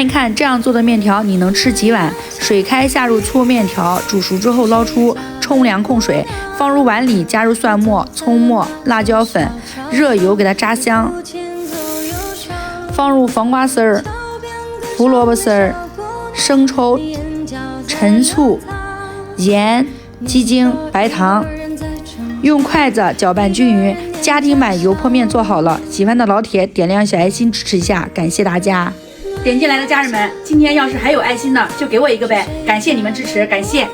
看一看这样做的面条你能吃几碗？水开下入粗面条，煮熟之后捞出，冲凉控水，放入碗里，加入蒜末、葱末、辣椒粉，热油给它炸香，放入黄瓜丝儿、胡萝卜丝儿、生抽、陈醋、盐、鸡精、白糖，用筷子搅拌均匀。家庭版油泼面做好了，喜欢的老铁点亮小爱心支持一下，感谢大家。点进来的家人们，今天要是还有爱心的，就给我一个呗，感谢你们支持，感谢。